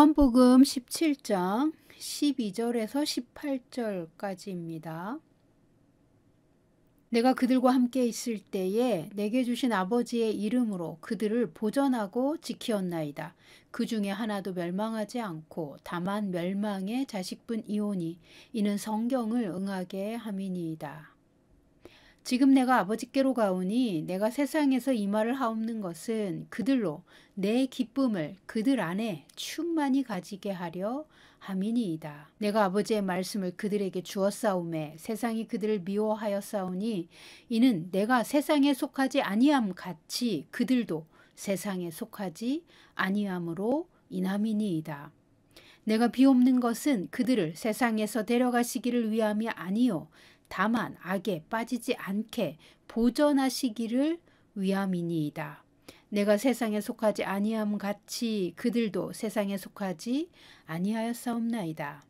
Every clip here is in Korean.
요한복음 17장 12절에서 18절까지입니다. 내가 그들과 함께 있을 때에 내게 주신 아버지의 이름으로 그들을 보전하고 지키었나이다. 그 중에 하나도 멸망하지 않고 다만 멸망의 자식뿐이오니 이는 성경을 응하게 함이니이다. 지금 내가 아버지께로 가오니 내가 세상에서 이 말을 하옵는 것은 그들로 내 기쁨을 그들 안에 충만히 가지게 하려 함이니이다. 내가 아버지의 말씀을 그들에게 주었사오매 세상이 그들을 미워하였사오니 이는 내가 세상에 속하지 아니함 같이 그들도 세상에 속하지 아니함으로 인함이니이다. 내가 비옵는 것은 그들을 세상에서 데려가시기를 위함이 아니요 다만 악에 빠지지 않게 보전하시기를 위함이니이다. 내가 세상에 속하지 아니함 같이 그들도 세상에 속하지 아니하였사옵나이다.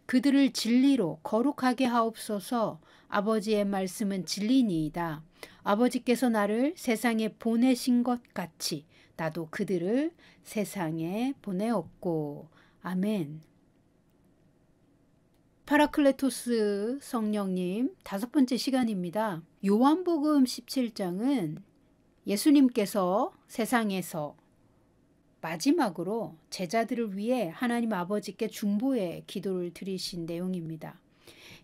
그들을 진리로 거룩하게 하옵소서. 아버지의 말씀은 진리니이다. 아버지께서 나를 세상에 보내신 것 같이 나도 그들을 세상에 보내었고. 아멘. 파라클레토스 성령님 5번째 시간입니다. 요한복음 17장은 예수님께서 세상에서 마지막으로 제자들을 위해 하나님 아버지께 중보의 기도를 드리신 내용입니다.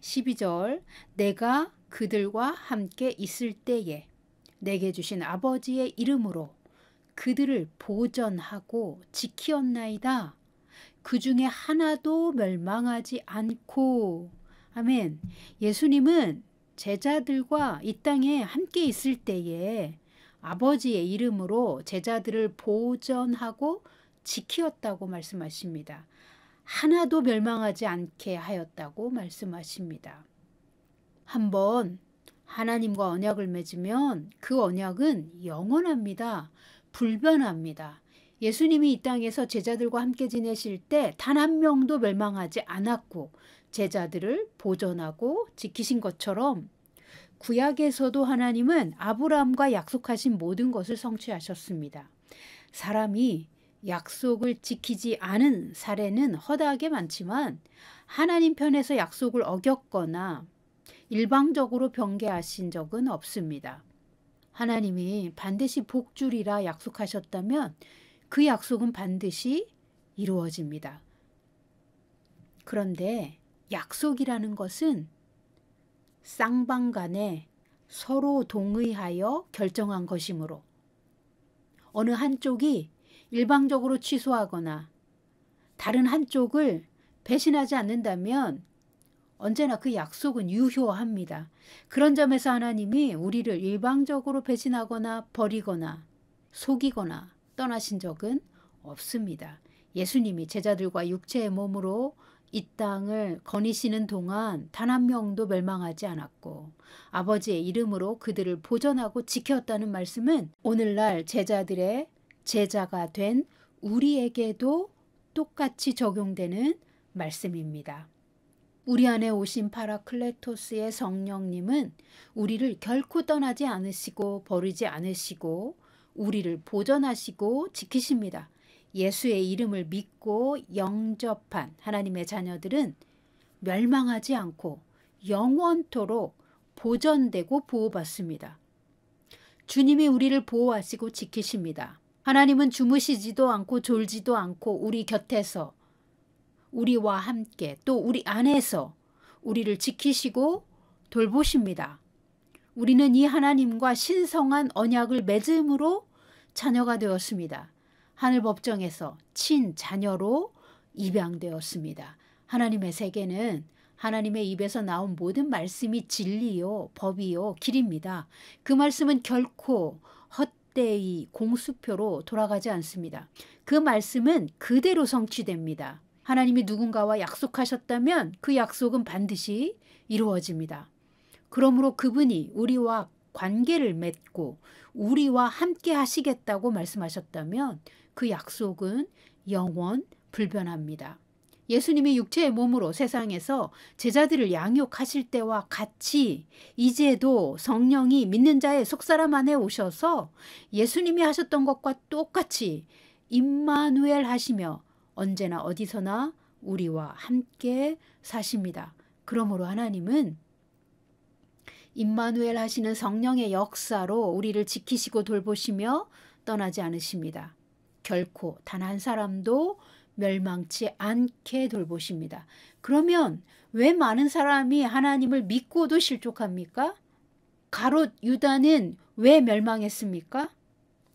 12절 내가 그들과 함께 있을 때에 내게 주신 아버지의 이름으로 그들을 보전하고 지키었나이다. 그 중에 하나도 멸망하지 않고. 아멘. 예수님은 제자들과 이 땅에 함께 있을 때에 아버지의 이름으로 제자들을 보전하고 지키었다고 말씀하십니다. 하나도 멸망하지 않게 하였다고 말씀하십니다. 한번 하나님과 언약을 맺으면 그 언약은 영원합니다. 불변합니다. 예수님이 이 땅에서 제자들과 함께 지내실 때 단 한 명도 멸망하지 않았고 제자들을 보존하고 지키신 것처럼 구약에서도 하나님은 아브라함과 약속하신 모든 것을 성취하셨습니다. 사람이 약속을 지키지 않은 사례는 허다하게 많지만 하나님 편에서 약속을 어겼거나 일방적으로 변개하신 적은 없습니다. 하나님이 반드시 복주리라 약속하셨다면 그 약속은 반드시 이루어집니다. 그런데 약속이라는 것은 쌍방간에 서로 동의하여 결정한 것이므로 어느 한쪽이 일방적으로 취소하거나 다른 한쪽을 배신하지 않는다면 언제나 그 약속은 유효합니다. 그런 점에서 하나님이 우리를 일방적으로 배신하거나 버리거나 속이거나 떠나신 적은 없습니다. 예수님이 제자들과 육체의 몸으로 이 땅을 거니시는 동안 단 한 명도 멸망하지 않았고 아버지의 이름으로 그들을 보전하고 지켰다는 말씀은 오늘날 제자들의 제자가 된 우리에게도 똑같이 적용되는 말씀입니다. 우리 안에 오신 파라클레토스의 성령님은 우리를 결코 떠나지 않으시고 버리지 않으시고 우리를 보전하시고 지키십니다. 예수의 이름을 믿고 영접한 하나님의 자녀들은 멸망하지 않고 영원토록 보전되고 보호받습니다. 주님이 우리를 보호하시고 지키십니다. 하나님은 주무시지도 않고 졸지도 않고 우리 곁에서 우리와 함께 또 우리 안에서 우리를 지키시고 돌보십니다. 우리는 이 하나님과 신성한 언약을 맺음으로 자녀가 되었습니다. 하늘 법정에서 친자녀로 입양되었습니다. 하나님의 세계는 하나님의 입에서 나온 모든 말씀이 진리요, 법이요, 길입니다. 그 말씀은 결코 헛되이 공수표로 돌아가지 않습니다. 그 말씀은 그대로 성취됩니다. 하나님이 누군가와 약속하셨다면 그 약속은 반드시 이루어집니다. 그러므로 그분이 우리와 관계를 맺고 우리와 함께 하시겠다고 말씀하셨다면 그 약속은 영원 불변합니다. 예수님이 육체의 몸으로 세상에서 제자들을 양육하실 때와 같이 이제도 성령이 믿는 자의 속사람 안에 오셔서 예수님이 하셨던 것과 똑같이 임마누엘 하시며 언제나 어디서나 우리와 함께 사십니다. 그러므로 하나님은 임마누엘 하시는 성령의 역사로 우리를 지키시고 돌보시며 떠나지 않으십니다. 결코 단 한 사람도 멸망치 않게 돌보십니다. 그러면 왜 많은 사람이 하나님을 믿고도 실족합니까? 가롯 유다는 왜 멸망했습니까?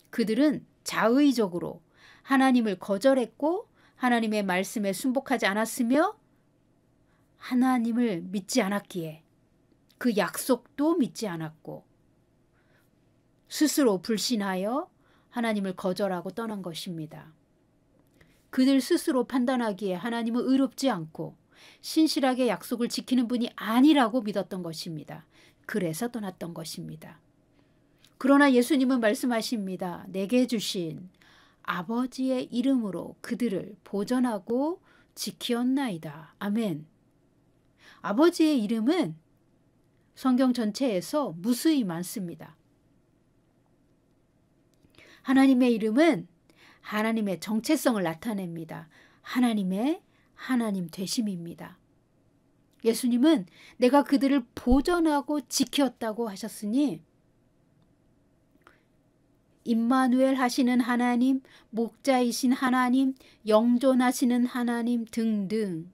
그들은 자의적으로 하나님을 거절했고 하나님의 말씀에 순복하지 않았으며 하나님을 믿지 않았기에 그 약속도 믿지 않았고 스스로 불신하여 하나님을 거절하고 떠난 것입니다. 그들 스스로 판단하기에 하나님은 의롭지 않고 신실하게 약속을 지키는 분이 아니라고 믿었던 것입니다. 그래서 떠났던 것입니다. 그러나 예수님은 말씀하십니다. 내게 주신 아버지의 이름으로 그들을 보전하고 지키었나이다. 아멘. 아버지의 이름은 성경 전체에서 무수히 많습니다. 하나님의 이름은 하나님의 정체성을 나타냅니다. 하나님의 하나님 되심입니다. 예수님은 내가 그들을 보전하고 지켰다고 하셨으니 임마누엘 하시는 하나님, 목자이신 하나님, 영존하시는 하나님 등등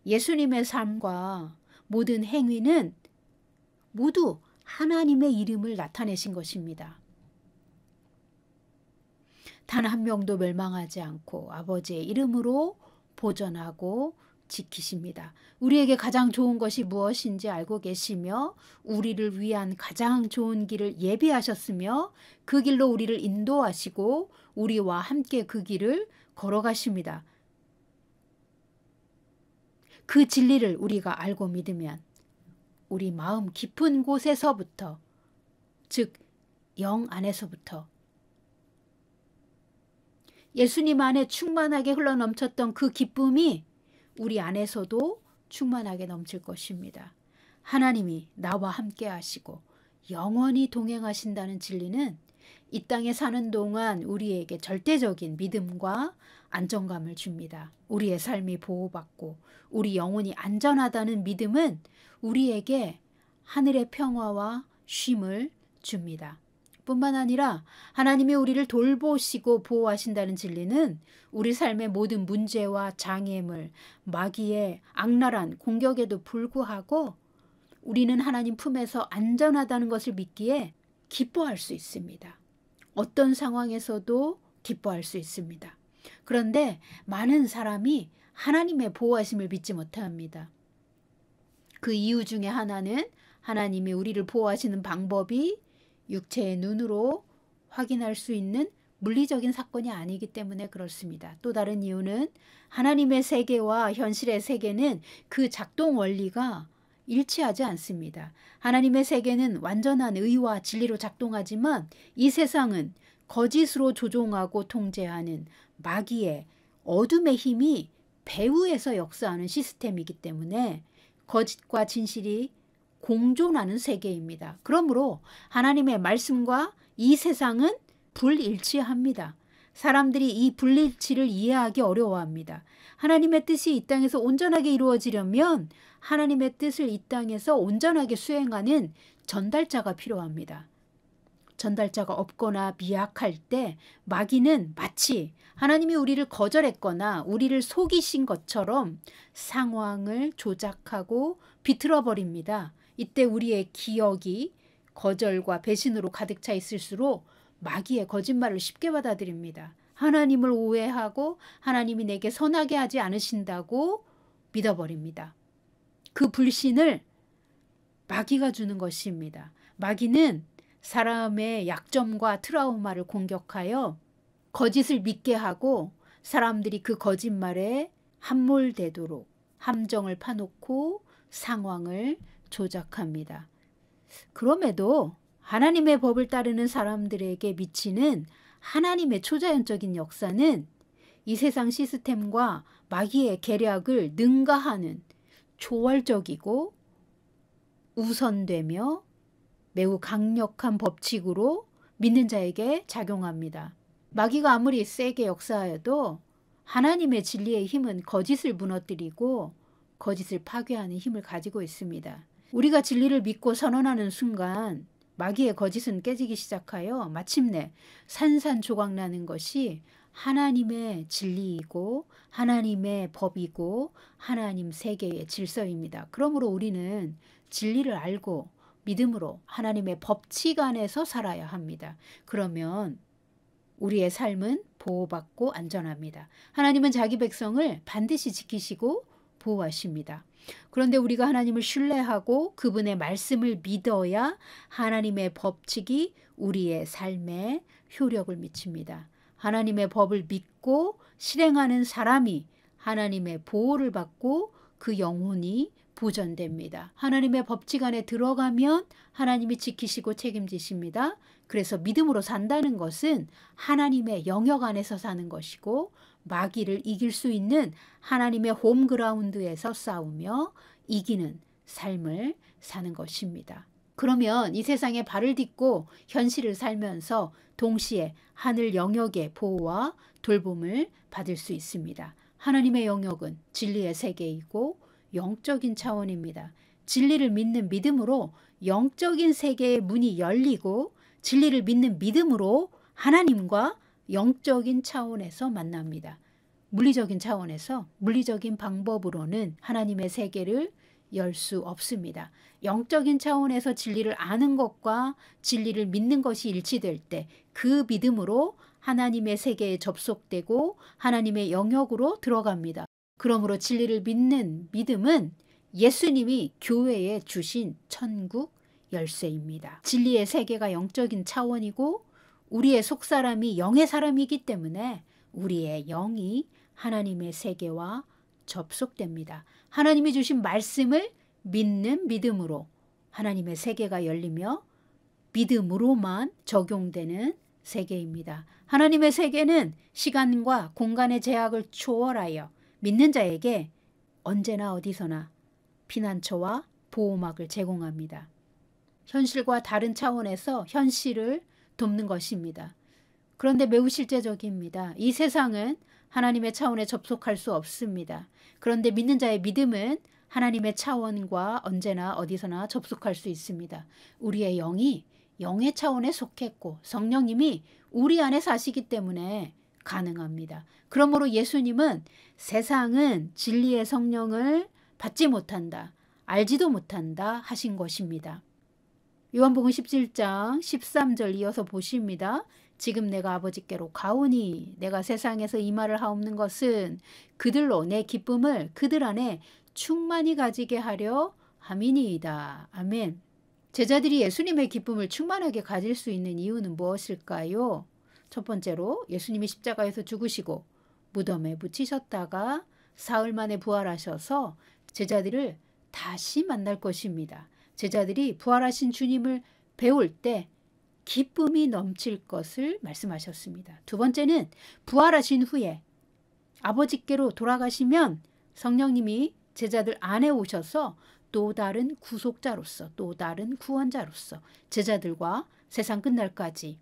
예수님의 삶과 모든 행위는 모두 하나님의 이름을 나타내신 것입니다. 단 한 명도 멸망하지 않고 아버지의 이름으로 보전하고 지키십니다. 우리에게 가장 좋은 것이 무엇인지 알고 계시며 우리를 위한 가장 좋은 길을 예비하셨으며 그 길로 우리를 인도하시고 우리와 함께 그 길을 걸어가십니다. 그 진리를 우리가 알고 믿으면 우리 마음 깊은 곳에서부터, 즉 영 안에서부터 예수님 안에 충만하게 흘러넘쳤던 그 기쁨이 우리 안에서도 충만하게 넘칠 것입니다. 하나님이 나와 함께 하시고 영원히 동행하신다는 진리는 이 땅에 사는 동안 우리에게 절대적인 믿음과 안정감을 줍니다. 우리의 삶이 보호받고 우리 영혼이 안전하다는 믿음은 우리에게 하늘의 평화와 쉼을 줍니다. 뿐만 아니라 하나님이 우리를 돌보시고 보호하신다는 진리는 우리 삶의 모든 문제와 장애물, 마귀의 악랄한 공격에도 불구하고 우리는 하나님 품에서 안전하다는 것을 믿기에 기뻐할 수 있습니다. 어떤 상황에서도 기뻐할 수 있습니다. 그런데 많은 사람이 하나님의 보호하심을 믿지 못합니다. 그 이유 중에 하나는 하나님이 우리를 보호하시는 방법이 육체의 눈으로 확인할 수 있는 물리적인 사건이 아니기 때문에 그렇습니다. 또 다른 이유는 하나님의 세계와 현실의 세계는 그 작동 원리가 일치하지 않습니다. 하나님의 세계는 완전한 의와 진리로 작동하지만 이 세상은 거짓으로 조종하고 통제하는 마귀의 어둠의 힘이 배후에서 역사하는 시스템이기 때문에 거짓과 진실이 공존하는 세계입니다. 그러므로 하나님의 말씀과 이 세상은 불일치합니다. 사람들이 이 불일치를 이해하기 어려워합니다. 하나님의 뜻이 이 땅에서 온전하게 이루어지려면 하나님의 뜻을 이 땅에서 온전하게 수행하는 전달자가 필요합니다. 전달자가 없거나 미약할 때 마귀는 마치 하나님이 우리를 거절했거나 우리를 속이신 것처럼 상황을 조작하고 비틀어 버립니다. 이때 우리의 기억이 거절과 배신으로 가득 차 있을수록 마귀의 거짓말을 쉽게 받아들입니다. 하나님을 오해하고 하나님이 내게 선하게 하지 않으신다고 믿어버립니다. 그 불신을 마귀가 주는 것입니다. 마귀는 사람의 약점과 트라우마를 공격하여 거짓을 믿게 하고 사람들이 그 거짓말에 함몰되도록 함정을 파놓고 상황을 조작합니다. 그럼에도 하나님의 법을 따르는 사람들에게 미치는 하나님의 초자연적인 역사는 이 세상 시스템과 마귀의 계략을 능가하는 초월적이고 우선되며 매우 강력한 법칙으로 믿는 자에게 작용합니다. 마귀가 아무리 세게 역사해도 하나님의 진리의 힘은 거짓을 무너뜨리고 거짓을 파괴하는 힘을 가지고 있습니다. 우리가 진리를 믿고 선언하는 순간 마귀의 거짓은 깨지기 시작하여 마침내 산산조각나는 것이 하나님의 진리이고 하나님의 법이고 하나님 세계의 질서입니다. 그러므로 우리는 진리를 알고 믿음으로 하나님의 법칙 안에서 살아야 합니다. 그러면 우리의 삶은 보호받고 안전합니다. 하나님은 자기 백성을 반드시 지키시고 보호하십니다. 그런데 우리가 하나님을 신뢰하고 그분의 말씀을 믿어야 하나님의 법칙이 우리의 삶에 효력을 미칩니다. 하나님의 법을 믿고 실행하는 사람이 하나님의 보호를 받고 그 영혼이 보존됩니다. 하나님의 법칙 안에 들어가면 하나님이 지키시고 책임지십니다. 그래서 믿음으로 산다는 것은 하나님의 영역 안에서 사는 것이고 마귀를 이길 수 있는 하나님의 홈그라운드에서 싸우며 이기는 삶을 사는 것입니다. 그러면 이 세상에 발을 딛고 현실을 살면서 동시에 하늘 영역의 보호와 돌봄을 받을 수 있습니다. 하나님의 영역은 진리의 세계이고 영적인 차원입니다. 진리를 믿는 믿음으로 영적인 세계의 문이 열리고 진리를 믿는 믿음으로 하나님과 영적인 차원에서 만납니다. 물리적인 차원에서 물리적인 방법으로는 하나님의 세계를 열 수 없습니다. 영적인 차원에서 진리를 아는 것과 진리를 믿는 것이 일치될 때 그 믿음으로 하나님의 세계에 접속되고 하나님의 영역으로 들어갑니다. 그러므로 진리를 믿는 믿음은 예수님이 교회에 주신 천국 열쇠입니다. 진리의 세계가 영적인 차원이고 우리의 속사람이 영의 사람이기 때문에 우리의 영이 하나님의 세계와 접속됩니다. 하나님이 주신 말씀을 믿는 믿음으로 하나님의 세계가 열리며 믿음으로만 적용되는 세계입니다. 하나님의 세계는 시간과 공간의 제약을 초월하여 믿는 자에게 언제나 어디서나 피난처와 보호막을 제공합니다. 현실과 다른 차원에서 현실을 돕는 것입니다. 그런데 매우 실제적입니다. 이 세상은 하나님의 차원에 접속할 수 없습니다. 그런데 믿는 자의 믿음은 하나님의 차원과 언제나 어디서나 접속할 수 있습니다. 우리의 영이 영의 차원에 속했고 성령님이 우리 안에 사시기 때문에 가능합니다. 그러므로 예수님은 세상은 진리의 성령을 받지 못한다, 알지도 못한다 하신 것입니다. 요한복음 17장 13절 이어서 보십니다. 지금 내가 아버지께로 가오니 내가 세상에서 이 말을 하옵는 것은 그들로 내 기쁨을 그들 안에 충만히 가지게 하려 함이니이다. 아멘. 제자들이 예수님의 기쁨을 충만하게 가질 수 있는 이유는 무엇일까요? 첫 번째로 예수님이 십자가에서 죽으시고 무덤에 묻히셨다가 사흘 만에 부활하셔서 제자들을 다시 만날 것입니다. 제자들이 부활하신 주님을 배울 때 기쁨이 넘칠 것을 말씀하셨습니다. 두 번째는 부활하신 후에 아버지께로 돌아가시면 성령님이 제자들 안에 오셔서 또 다른 구속자로서 또 다른 구원자로서 제자들과 세상 끝날까지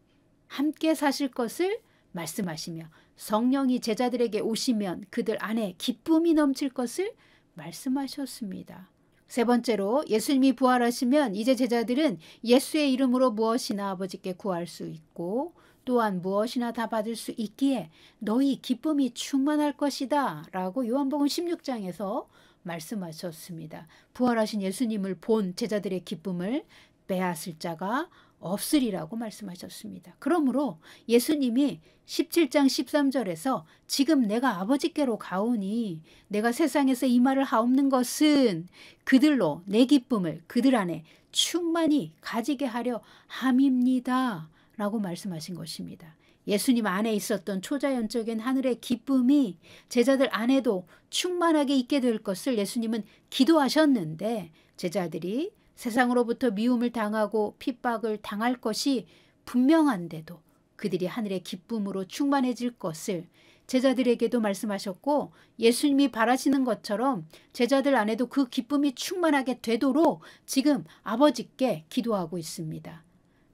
함께 사실 것을 말씀하시며 성령이 제자들에게 오시면 그들 안에 기쁨이 넘칠 것을 말씀하셨습니다. 세 번째로 예수님이 부활하시면 이제 제자들은 예수의 이름으로 무엇이나 아버지께 구할 수 있고 또한 무엇이나 다 받을 수 있기에 너희 기쁨이 충만할 것이다 라고 요한복음 16장에서 말씀하셨습니다. 부활하신 예수님을 본 제자들의 기쁨을 빼앗을 자가 없으리라고 말씀하셨습니다. 그러므로 예수님이 17장 13절에서 지금 내가 아버지께로 가오니 내가 세상에서 이 말을 하옵는 것은 그들로 내 기쁨을 그들 안에 충만히 가지게 하려 함입니다 라고 말씀하신 것입니다. 예수님 안에 있었던 초자연적인 하늘의 기쁨이 제자들 안에도 충만하게 있게 될 것을 예수님은 기도하셨는데 제자들이 세상으로부터 미움을 당하고 핍박을 당할 것이 분명한데도 그들이 하늘의 기쁨으로 충만해질 것을 제자들에게도 말씀하셨고 예수님이 바라시는 것처럼 제자들 안에도 그 기쁨이 충만하게 되도록 지금 아버지께 기도하고 있습니다.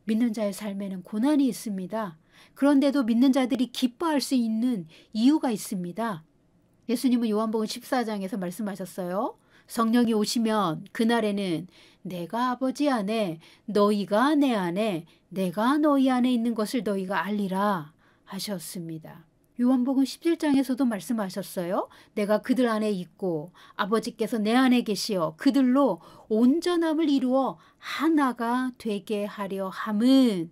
믿는 자의 삶에는 고난이 있습니다. 그런데도 믿는 자들이 기뻐할 수 있는 이유가 있습니다. 예수님은 요한복음 14장에서 말씀하셨어요. 성령이 오시면 그날에는 내가 아버지 안에 너희가 내 안에 내가 너희 안에 있는 것을 너희가 알리라 하셨습니다. 요한복음 17장에서도 말씀하셨어요. 내가 그들 안에 있고 아버지께서 내 안에 계시어 그들로 온전함을 이루어 하나가 되게 하려 함은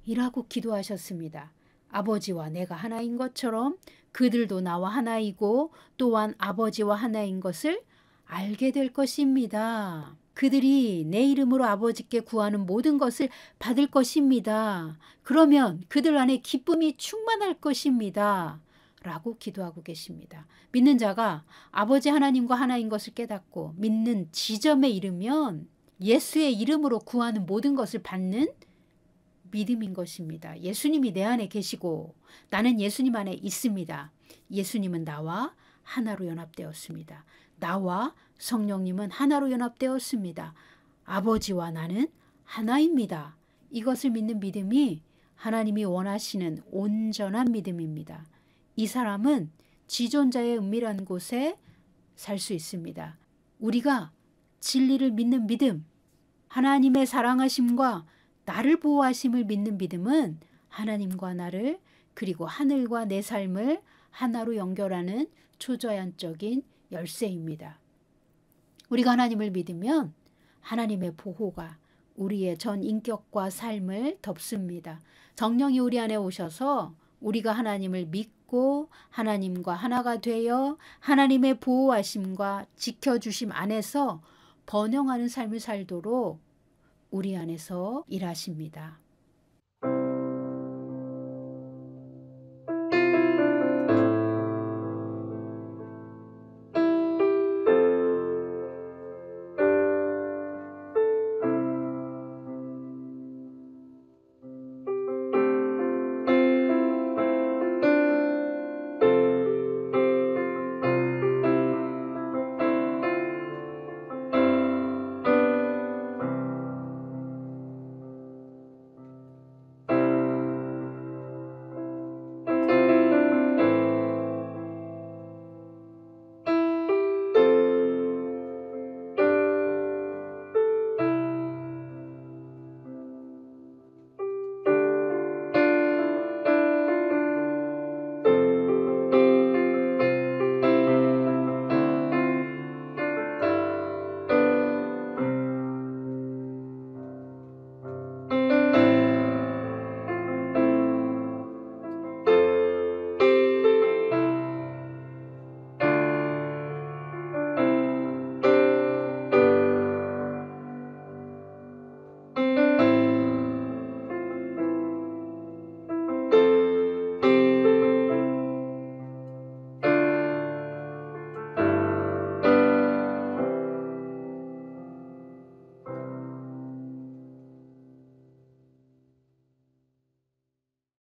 이라고 기도하셨습니다. 아버지와 내가 하나인 것처럼 그들도 나와 하나이고 또한 아버지와 하나인 것을 알게 될 것입니다. 그들이 내 이름으로 아버지께 구하는 모든 것을 받을 것입니다. 그러면 그들 안에 기쁨이 충만할 것입니다. 라고 기도하고 계십니다. 믿는 자가 아버지 하나님과 하나인 것을 깨닫고 믿는 지점에 이르면 예수의 이름으로 구하는 모든 것을 받는 믿음인 것입니다. 예수님이 내 안에 계시고 나는 예수님 안에 있습니다. 예수님은 나와 하나로 연합되었습니다. 나와 성령님은 하나로 연합되었습니다. 아버지와 나는 하나입니다. 이것을 믿는 믿음이 하나님이 원하시는 온전한 믿음입니다. 이 사람은 지존자의 은밀한 곳에 살 수 있습니다. 우리가 진리를 믿는 믿음, 하나님의 사랑하심과 나를 보호하심을 믿는 믿음은 하나님과 나를 그리고 하늘과 내 삶을 하나로 연결하는 초자연적인 열쇠입니다. 우리가 하나님을 믿으면 하나님의 보호가 우리의 전 인격과 삶을 덮습니다. 성령이 우리 안에 오셔서 우리가 하나님을 믿고 하나님과 하나가 되어 하나님의 보호하심과 지켜주심 안에서 번영하는 삶을 살도록 우리 안에서 일하십니다.